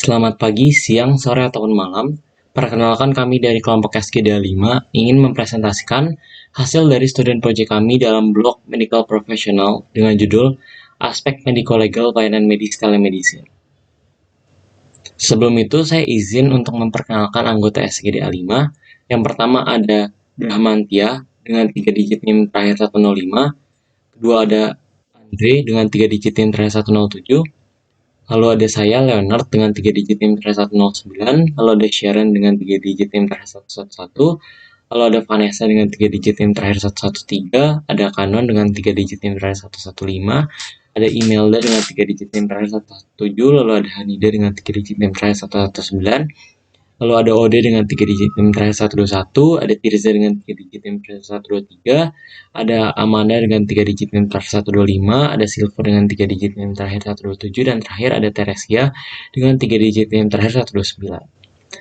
Selamat pagi, siang, sore, ataupun malam. Perkenalkan kami dari kelompok SGDA 5 ingin mempresentasikan hasil dari student project kami dalam blog Medical Professional dengan judul Aspek Medico-Legal Pelayanan Medis Telemedicine. Sebelum itu, saya izin untuk memperkenalkan anggota SGDA 5. Yang pertama ada Brahmantia dengan 3 digit NIM terakhir 105. Kedua ada Andre dengan 3 digit NIM terakhir 107. Lalu ada saya, Leonard, dengan 3 digit NIM terakhir 109. Lalu ada Sharon dengan 3 digit NIM terakhir 111. Lalu ada Vanessa dengan 3 digit NIM terakhir 113. Ada Canon dengan 3 digit NIM terakhir 115. Ada Imelda dengan 3 digit NIM terakhir 117. Lalu ada Hanida dengan 3 digit NIM terakhir 119. Lalu ada Ode dengan 3 digit NIM terakhir 121. Ada Tirza dengan 3 digit NIM terakhir 123. Ada Amanda dengan 3 digit NIM terakhir 125. Ada Silver dengan 3 digit NIM terakhir 127. Dan terakhir ada Teresia dengan 3 digit NIM terakhir 129.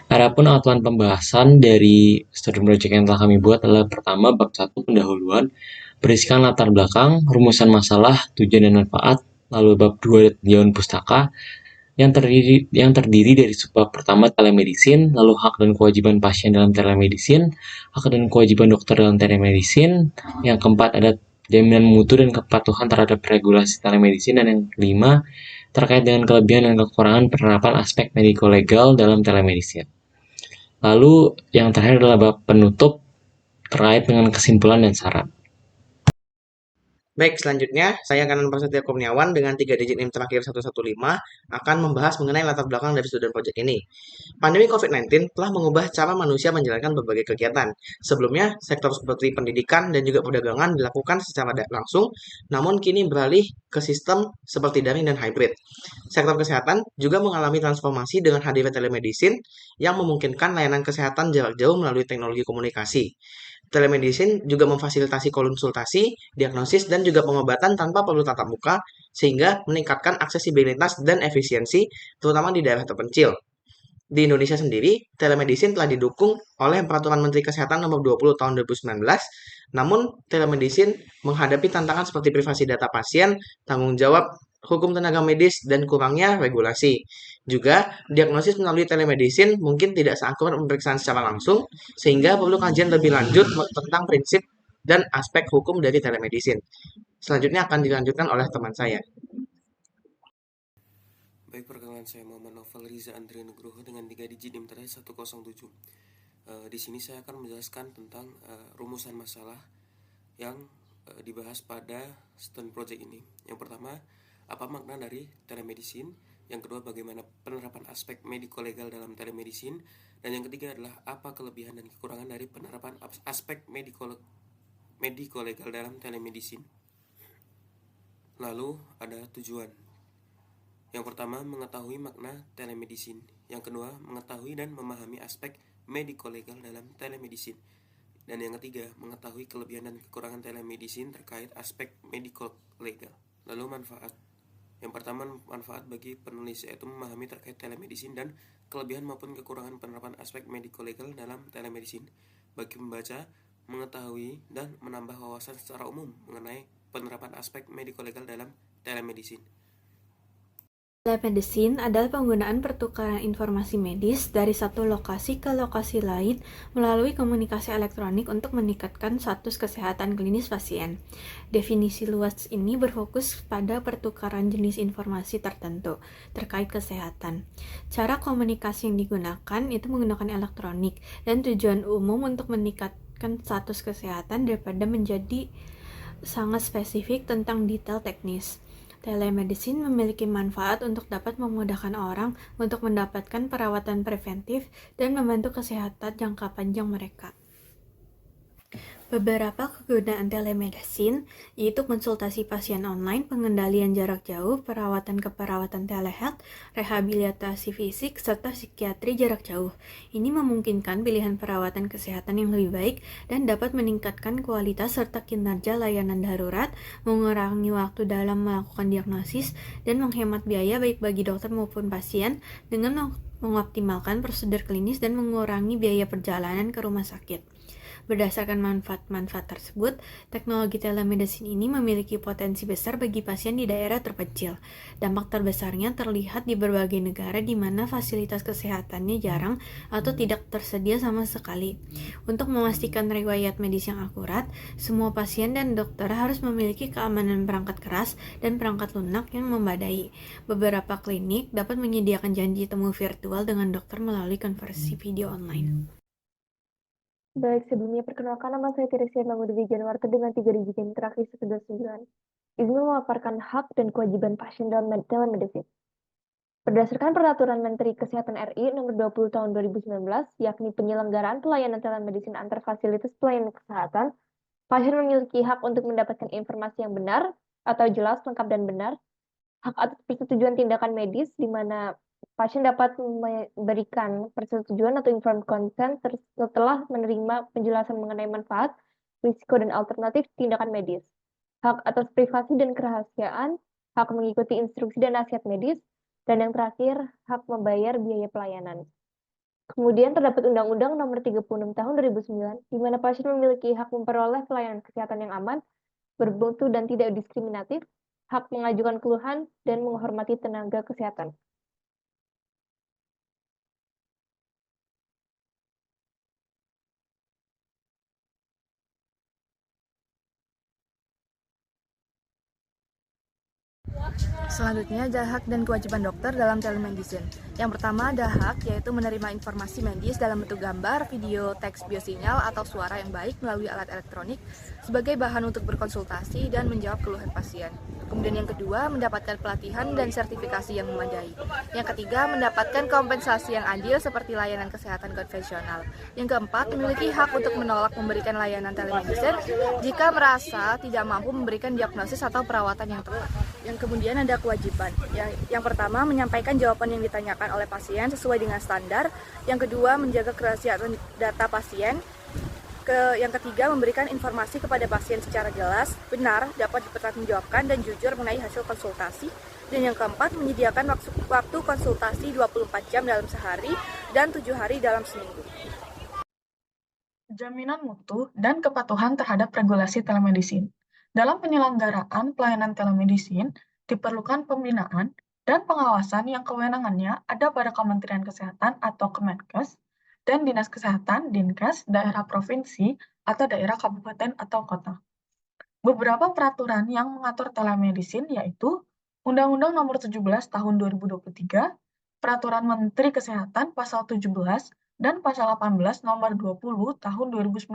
Adapun outline pembahasan dari student project yang telah kami buat adalah pertama, bab 1 pendahuluan, berisikan latar belakang, rumusan masalah, tujuan dan manfaat. Lalu bab 2 tinjauan pustaka yang terdiri dari subbab pertama telemedicine, lalu hak dan kewajiban pasien dalam telemedicine, hak dan kewajiban dokter dalam telemedicine. Yang keempat ada jaminan mutu dan kepatuhan terhadap regulasi telemedicine, dan yang kelima terkait dengan kelebihan dan kekurangan penerapan aspek mediko-legal dalam telemedicine. Lalu yang terakhir adalah bab penutup terkait dengan kesimpulan dan saran. Baik, selanjutnya saya akan Prasetya Kurniawan dengan 3 digit NIM terakhir 115 akan membahas mengenai latar belakang dari student project ini. Pandemi COVID-19 telah mengubah cara manusia menjalankan berbagai kegiatan. Sebelumnya, sektor seperti pendidikan dan juga perdagangan dilakukan secara langsung, namun kini beralih ke sistem seperti daring dan hybrid. Sektor kesehatan juga mengalami transformasi dengan hadirnya telemedicine yang memungkinkan layanan kesehatan jarak jauh melalui teknologi komunikasi. Telemedicine juga memfasilitasi konsultasi, diagnosis, dan juga pengobatan tanpa perlu tatap muka, sehingga meningkatkan aksesibilitas dan efisiensi, terutama di daerah terpencil. Di Indonesia sendiri, telemedicine telah didukung oleh Peraturan Menteri Kesehatan Nomor 20 Tahun 2019. Namun, telemedicine menghadapi tantangan seperti privasi data pasien, tanggung jawab hukum tenaga medis, dan kurangnya regulasi. Juga, diagnosis melalui telemedicine mungkin tidak seakurat pemeriksaan secara langsung, sehingga perlu kajian lebih lanjut tentang prinsip dan aspek hukum dari telemedicine. Selanjutnya akan dilanjutkan oleh teman saya. Baik, perkenalkan saya Muhammad Novel Riza Andri Nugroho dengan 3 digit NIM terakhir 107. Di sini saya akan menjelaskan tentang rumusan masalah yang dibahas pada student project ini. Yang pertama, apa makna dari telemedicine? Yang kedua, bagaimana penerapan aspek mediko-legal dalam telemedicine? Dan yang ketiga adalah apa kelebihan dan kekurangan dari penerapan aspek mediko-legal dalam telemedicine. Lalu ada tujuan. Yang pertama, mengetahui makna telemedicine. Yang kedua, mengetahui dan memahami aspek mediko-legal dalam telemedicine. Dan yang ketiga, mengetahui kelebihan dan kekurangan telemedicine terkait aspek mediko-legal. Lalu manfaat. Yang pertama, manfaat bagi penulis yaitu memahami terkait telemedicine dan kelebihan maupun kekurangan penerapan aspek mediko-legal dalam telemedicine. Bagi pembaca, mengetahui dan menambah wawasan secara umum mengenai penerapan aspek mediko-legal dalam telemedicine. Telemedicine adalah penggunaan pertukaran informasi medis dari satu lokasi ke lokasi lain melalui komunikasi elektronik untuk meningkatkan status kesehatan klinis pasien. Definisi luas ini berfokus pada pertukaran jenis informasi tertentu terkait kesehatan. Cara komunikasi yang digunakan itu menggunakan elektronik dan tujuan umum untuk meningkatkan status kesehatan daripada menjadi sangat spesifik tentang detail teknis. Telemedicine memiliki manfaat untuk dapat memudahkan orang untuk mendapatkan perawatan preventif dan membantu kesehatan jangka panjang mereka. Beberapa kegunaan telemedicine yaitu konsultasi pasien online, pengendalian jarak jauh, perawatan keperawatan telehealth, rehabilitasi fisik, serta psikiatri jarak jauh. Ini memungkinkan pilihan perawatan kesehatan yang lebih baik dan dapat meningkatkan kualitas serta kinerja layanan darurat, mengurangi waktu dalam melakukan diagnosis, dan menghemat biaya baik bagi dokter maupun pasien dengan mengoptimalkan prosedur klinis dan mengurangi biaya perjalanan ke rumah sakit. Berdasarkan manfaat-manfaat tersebut, teknologi telemedicine ini memiliki potensi besar bagi pasien di daerah terpencil. Dampak terbesarnya terlihat di berbagai negara di mana fasilitas kesehatannya jarang atau tidak tersedia sama sekali. Untuk memastikan riwayat medis yang akurat, semua pasien dan dokter harus memiliki keamanan perangkat keras dan perangkat lunak yang memadai. Beberapa klinik dapat menyediakan janji temu virtual dengan dokter melalui konferensi video online. Baik, sebelumnya perkenalkan nama saya Teresia Mangudewi Januarta dengan 3 digit NIM terakhir 129. Izin memaparkan hak dan kewajiban pasien dalam telemedicine. Berdasarkan Peraturan Menteri Kesehatan RI Nomor 20 Tahun 2019, yakni penyelenggaraan pelayanan telemedicine antar fasilitas pelayanan kesehatan, pasien memiliki hak untuk mendapatkan informasi yang benar atau jelas, lengkap, dan benar, hak atas persetujuan tindakan medis, di mana pasien dapat memberikan persetujuan atau informed consent setelah menerima penjelasan mengenai manfaat, risiko, dan alternatif tindakan medis. Hak atas privasi dan kerahasiaan, hak mengikuti instruksi dan nasihat medis, dan yang terakhir, hak membayar biaya pelayanan. Kemudian terdapat Undang-Undang Nomor 36 Tahun 2009, di mana pasien memiliki hak memperoleh pelayanan kesehatan yang aman, bermutu, dan tidak diskriminatif, hak mengajukan keluhan, dan menghormati tenaga kesehatan. Selanjutnya ada hak dan kewajiban dokter dalam telemedicine. Yang pertama ada hak, yaitu menerima informasi medis dalam bentuk gambar, video, teks, biosinyal, atau suara yang baik melalui alat elektronik sebagai bahan untuk berkonsultasi dan menjawab keluhan pasien. Kemudian yang kedua, mendapatkan pelatihan dan sertifikasi yang memadai. Yang ketiga, mendapatkan kompensasi yang adil seperti layanan kesehatan konvensional. Yang keempat, memiliki hak untuk menolak memberikan layanan telemedicine jika merasa tidak mampu memberikan diagnosis atau perawatan yang tepat. Yang kemudian ada kewajiban. Yang pertama, menyampaikan jawaban yang ditanyakan oleh pasien sesuai dengan standar. Yang kedua, menjaga kerahasiaan data pasien. Yang ketiga, memberikan informasi kepada pasien secara jelas, benar, dapat dipertanggungjawabkan dan jujur mengenai hasil konsultasi. Dan yang keempat, menyediakan waktu konsultasi 24 jam dalam sehari dan 7 hari dalam seminggu. Jaminan mutu dan kepatuhan terhadap regulasi telemedicine. Dalam penyelenggaraan pelayanan telemedicine, diperlukan pembinaan dan pengawasan yang kewenangannya ada pada Kementerian Kesehatan atau Kemenkes, dan Dinas Kesehatan, Dinkes, daerah provinsi, atau daerah kabupaten atau kota. Beberapa peraturan yang mengatur telemedicine yaitu Undang-Undang Nomor 17 Tahun 2023, Peraturan Menteri Kesehatan Pasal 17, dan Pasal 18 Nomor 20 Tahun 2019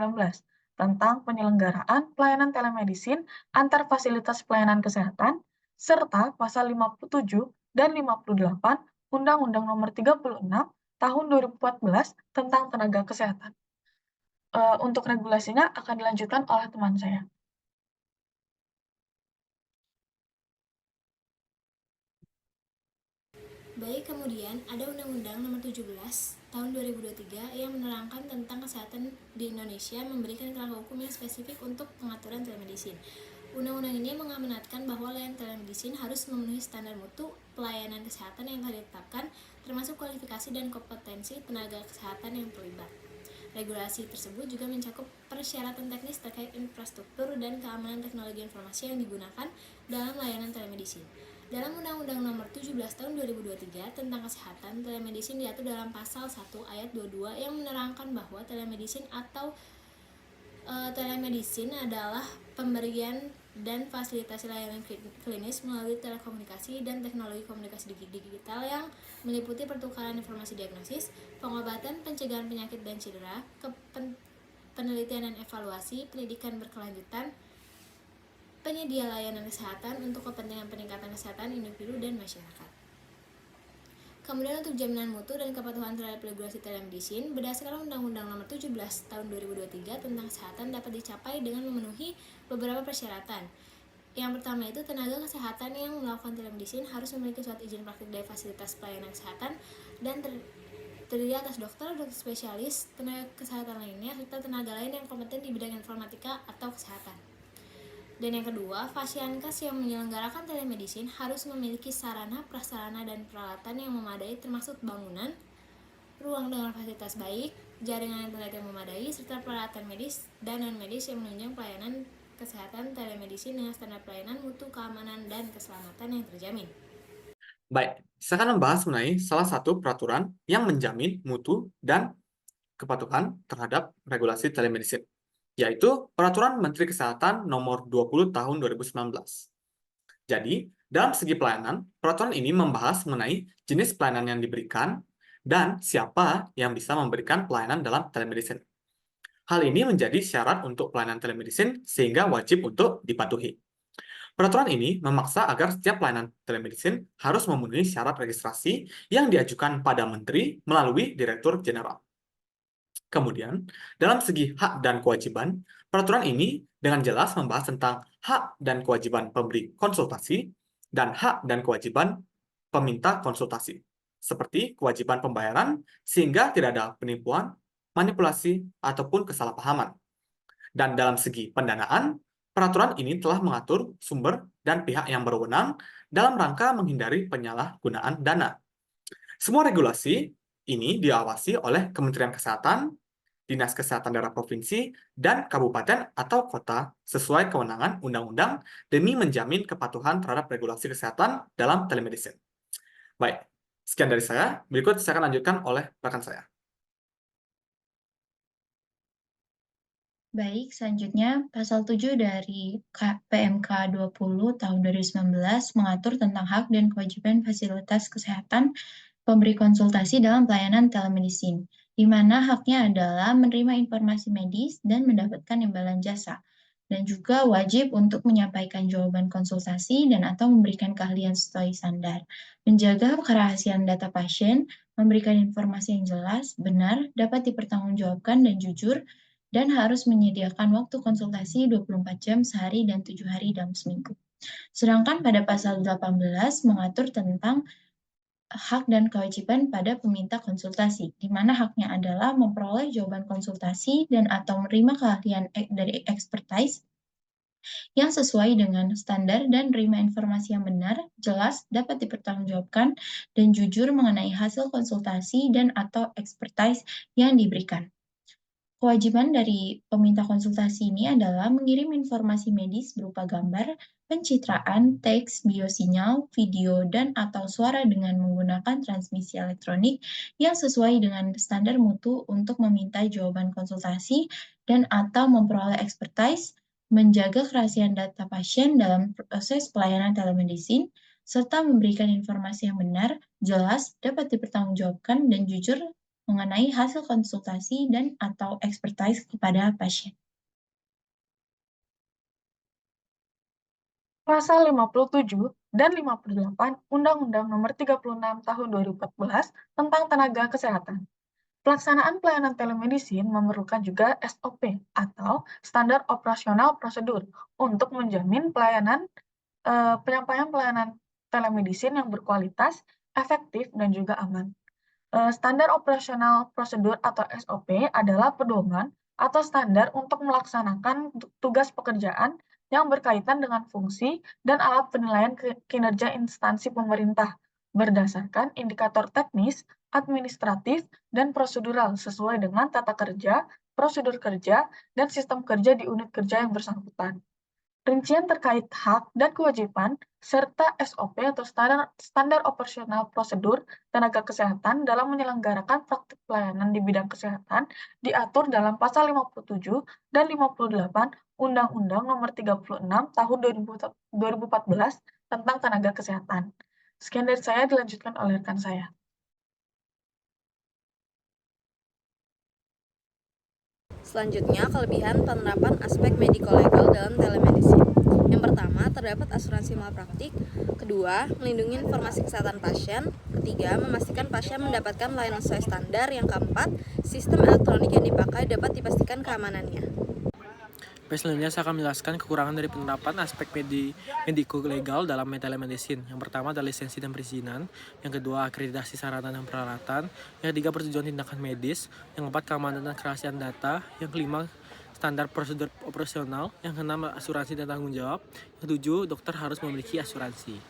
tentang penyelenggaraan pelayanan telemedicine antar fasilitas pelayanan kesehatan, serta Pasal 57 dan 58 Undang-Undang Nomor 36 Tahun 2014 tentang tenaga kesehatan. Untuk regulasinya akan dilanjutkan oleh teman saya. Baik, kemudian ada Undang-Undang Nomor 17 Tahun 2023 yang menerangkan tentang kesehatan di Indonesia, memberikan kerangka hukum yang spesifik untuk pengaturan telemedicine. Undang-undang ini mengamanatkan bahwa layanan telemedicine harus memenuhi standar mutu pelayanan kesehatan yang telah ditetapkan, termasuk kualifikasi dan kompetensi tenaga kesehatan yang terlibat. Regulasi tersebut juga mencakup persyaratan teknis terkait infrastruktur dan keamanan teknologi informasi yang digunakan dalam layanan telemedicine. Dalam Undang-Undang Nomor 17 Tahun 2023 tentang kesehatan, telemedicine diatur dalam Pasal 1 Ayat 22 yang menerangkan bahwa telemedicine atau telemedicine adalah pemberian dan fasilitasi layanan klinis melalui telekomunikasi dan teknologi komunikasi digital yang meliputi pertukaran informasi diagnosis, pengobatan, pencegahan penyakit dan cedera, penelitian dan evaluasi, pendidikan berkelanjutan, penyedia layanan kesehatan untuk kepentingan peningkatan kesehatan individu dan masyarakat. Kemudian untuk jaminan mutu dan kepatuhan terhadap regulasi telemedicine, berdasarkan Undang-Undang Nomor 17 Tahun 2023 tentang kesehatan dapat dicapai dengan memenuhi beberapa persyaratan. Yang pertama itu, tenaga kesehatan yang melakukan telemedicine harus memiliki surat izin praktik dari fasilitas pelayanan kesehatan dan terdiri atas dokter spesialis, tenaga kesehatan lainnya, serta tenaga lain yang kompeten di bidang informatika atau kesehatan. Dan yang kedua, Fasiankes yang menyelenggarakan telemedicine harus memiliki sarana, prasarana, dan peralatan yang memadai termasuk bangunan, ruang dengan fasilitas baik, jaringan internet yang memadai, serta peralatan medis dan non-medis yang menunjang pelayanan kesehatan telemedicine dengan standar pelayanan, mutu, keamanan, dan keselamatan yang terjamin. Baik, saya akan membahas mengenai salah satu peraturan yang menjamin mutu dan kepatuhan terhadap regulasi telemedicine, yaitu Peraturan Menteri Kesehatan Nomor 20 Tahun 2019. Jadi, dalam segi pelayanan, peraturan ini membahas mengenai jenis pelayanan yang diberikan dan siapa yang bisa memberikan pelayanan dalam telemedicine. Hal ini menjadi syarat untuk pelayanan telemedicine sehingga wajib untuk dipatuhi. Peraturan ini memaksa agar setiap pelayanan telemedicine harus memenuhi syarat registrasi yang diajukan pada Menteri melalui Direktur Jenderal. Kemudian, dalam segi hak dan kewajiban, peraturan ini dengan jelas membahas tentang hak dan kewajiban pemberi konsultasi dan hak dan kewajiban peminta konsultasi, seperti kewajiban pembayaran sehingga tidak ada penipuan, manipulasi, ataupun kesalahpahaman. Dan dalam segi pendanaan, peraturan ini telah mengatur sumber dan pihak yang berwenang dalam rangka menghindari penyalahgunaan dana. Semua regulasi ini diawasi oleh Kementerian Kesehatan, Dinas Kesehatan Daerah Provinsi, dan Kabupaten atau Kota sesuai kewenangan undang-undang demi menjamin kepatuhan terhadap regulasi kesehatan dalam telemedicine. Baik, sekian dari saya. Berikut saya akan lanjutkan oleh rekan saya. Baik, selanjutnya pasal 7 dari PMK 20 tahun 2019 mengatur tentang hak dan kewajiban fasilitas kesehatan pemberi konsultasi dalam pelayanan telemedicine, di mana haknya adalah menerima informasi medis dan mendapatkan imbalan jasa, dan juga wajib untuk menyampaikan jawaban konsultasi dan atau memberikan keahlian sesuai standar, menjaga kerahasiaan data pasien, memberikan informasi yang jelas, benar, dapat dipertanggungjawabkan dan jujur, dan harus menyediakan waktu konsultasi 24 jam sehari dan 7 hari dalam seminggu. Sedangkan pada pasal 18 mengatur tentang hak dan kewajiban pada peminta konsultasi, di mana haknya adalah memperoleh jawaban konsultasi dan atau menerima keahlian dari expertise yang sesuai dengan standar dan menerima informasi yang benar, jelas, dapat dipertanggungjawabkan, dan jujur mengenai hasil konsultasi dan atau expertise yang diberikan. Kewajiban dari peminta konsultasi ini adalah mengirim informasi medis berupa gambar, pencitraan, teks, biosinyal, video, dan atau suara dengan menggunakan transmisi elektronik yang sesuai dengan standar mutu untuk meminta jawaban konsultasi dan atau memperoleh expertise, menjaga kerahasiaan data pasien dalam proses pelayanan telemedicine, serta memberikan informasi yang benar, jelas, dapat dipertanggungjawabkan, dan jujur mengenai hasil konsultasi dan atau expertise kepada pasien. Pasal 57 dan 58 Undang-Undang Nomor 36 Tahun 2014 tentang Tenaga Kesehatan. Pelaksanaan pelayanan telemedicine memerlukan juga SOP atau Standar Operasional Prosedur untuk menjamin penyampaian pelayanan telemedicine yang berkualitas, efektif, dan juga aman. Standar Operasional Prosedur atau SOP adalah pedoman atau standar untuk melaksanakan tugas pekerjaan yang berkaitan dengan fungsi dan alat penilaian kinerja instansi pemerintah berdasarkan indikator teknis, administratif, dan prosedural sesuai dengan tata kerja, prosedur kerja, dan sistem kerja di unit kerja yang bersangkutan. Rincian terkait hak dan kewajiban, serta SOP atau standar operasional prosedur tenaga kesehatan dalam menyelenggarakan praktik pelayanan di bidang kesehatan diatur dalam pasal 57 dan 58 Undang-Undang Nomor 36 Tahun 2014 tentang tenaga kesehatan. Sekian dari saya, dilanjutkan oleh rekan saya. Selanjutnya, kelebihan penerapan aspek medico-legal dalam telemedicine. Yang pertama, terdapat asuransi malpraktik. Kedua, melindungi informasi kesehatan pasien. Ketiga, memastikan pasien mendapatkan layanan sesuai standar. Yang keempat, sistem elektronik yang dipakai dapat dipastikan keamanannya. Selanjutnya saya akan menjelaskan kekurangan dari penerapan aspek mediko-legal dalam telemedicine. Yang pertama adalah lisensi dan perizinan. Yang kedua, akreditasi sarana dan peralatan. Yang ketiga, persetujuan tindakan medis. Yang keempat, keamanan dan kerahasiaan data. Yang kelima, standar prosedur operasional. Yang keenam, asuransi dan tanggung jawab. Yang ketujuh, dokter harus memiliki asuransi.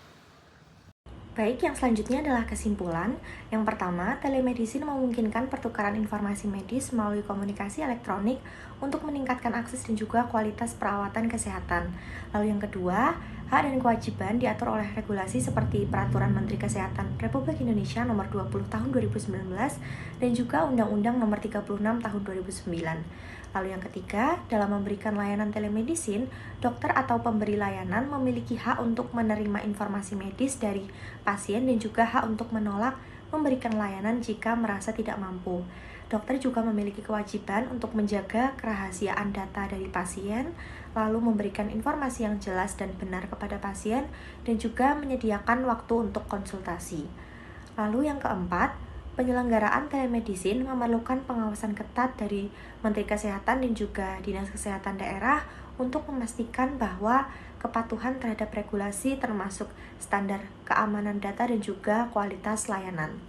Baik, yang selanjutnya adalah kesimpulan. Yang pertama, telemedicine memungkinkan pertukaran informasi medis melalui komunikasi elektronik untuk meningkatkan akses dan juga kualitas perawatan kesehatan. Lalu yang kedua, hak dan kewajiban diatur oleh regulasi seperti Peraturan Menteri Kesehatan Republik Indonesia Nomor 20 Tahun 2019 dan juga Undang-Undang Nomor 36 Tahun 2009. Lalu yang ketiga, dalam memberikan layanan telemedicine, dokter atau pemberi layanan memiliki hak untuk menerima informasi medis dari pasien dan juga hak untuk menolak memberikan layanan jika merasa tidak mampu. Dokter juga memiliki kewajiban untuk menjaga kerahasiaan data dari pasien, lalu memberikan informasi yang jelas dan benar kepada pasien, dan juga menyediakan waktu untuk konsultasi. Lalu yang keempat, penyelenggaraan telemedicine memerlukan pengawasan ketat dari Menteri Kesehatan dan juga Dinas Kesehatan Daerah untuk memastikan bahwa kepatuhan terhadap regulasi termasuk standar keamanan data dan juga kualitas layanan.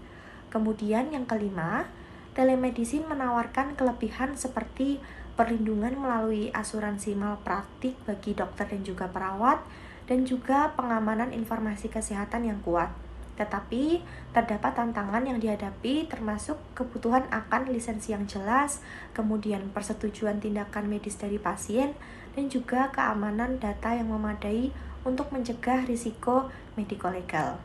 Kemudian yang kelima, telemedicine menawarkan kelebihan seperti perlindungan melalui asuransi malpraktik bagi dokter dan juga perawat, dan juga pengamanan informasi kesehatan yang kuat. Tetapi, terdapat tantangan yang dihadapi termasuk kebutuhan akan lisensi yang jelas, kemudian persetujuan tindakan medis dari pasien, dan juga keamanan data yang memadai untuk mencegah risiko mediko-legal.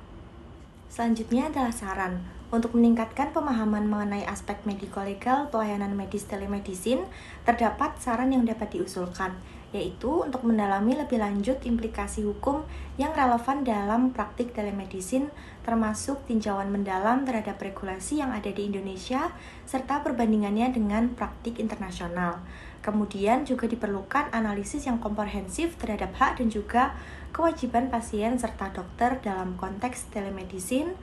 Selanjutnya adalah saran. Untuk meningkatkan pemahaman mengenai aspek mediko-legal pelayanan medis telemedicine, terdapat saran yang dapat diusulkan, yaitu untuk mendalami lebih lanjut implikasi hukum yang relevan dalam praktik telemedicine, termasuk tinjauan mendalam terhadap regulasi yang ada di Indonesia, serta perbandingannya dengan praktik internasional. Kemudian juga diperlukan analisis yang komprehensif terhadap hak dan juga kewajiban pasien serta dokter dalam konteks telemedicine.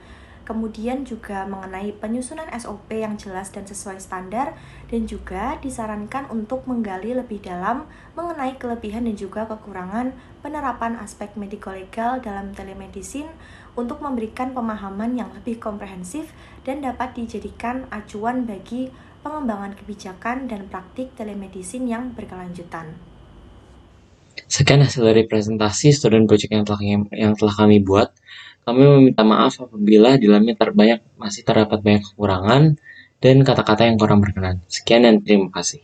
Kemudian juga mengenai penyusunan SOP yang jelas dan sesuai standar, dan juga disarankan untuk menggali lebih dalam mengenai kelebihan dan juga kekurangan penerapan aspek mediko-legal dalam telemedicine untuk memberikan pemahaman yang lebih komprehensif dan dapat dijadikan acuan bagi pengembangan kebijakan dan praktik telemedicine yang berkelanjutan. Sekian hasil dari presentasi student project yang telah kami buat. Kami meminta maaf apabila di dalamnya masih terdapat banyak kekurangan dan kata-kata yang kurang berkenan. Sekian dan terima kasih.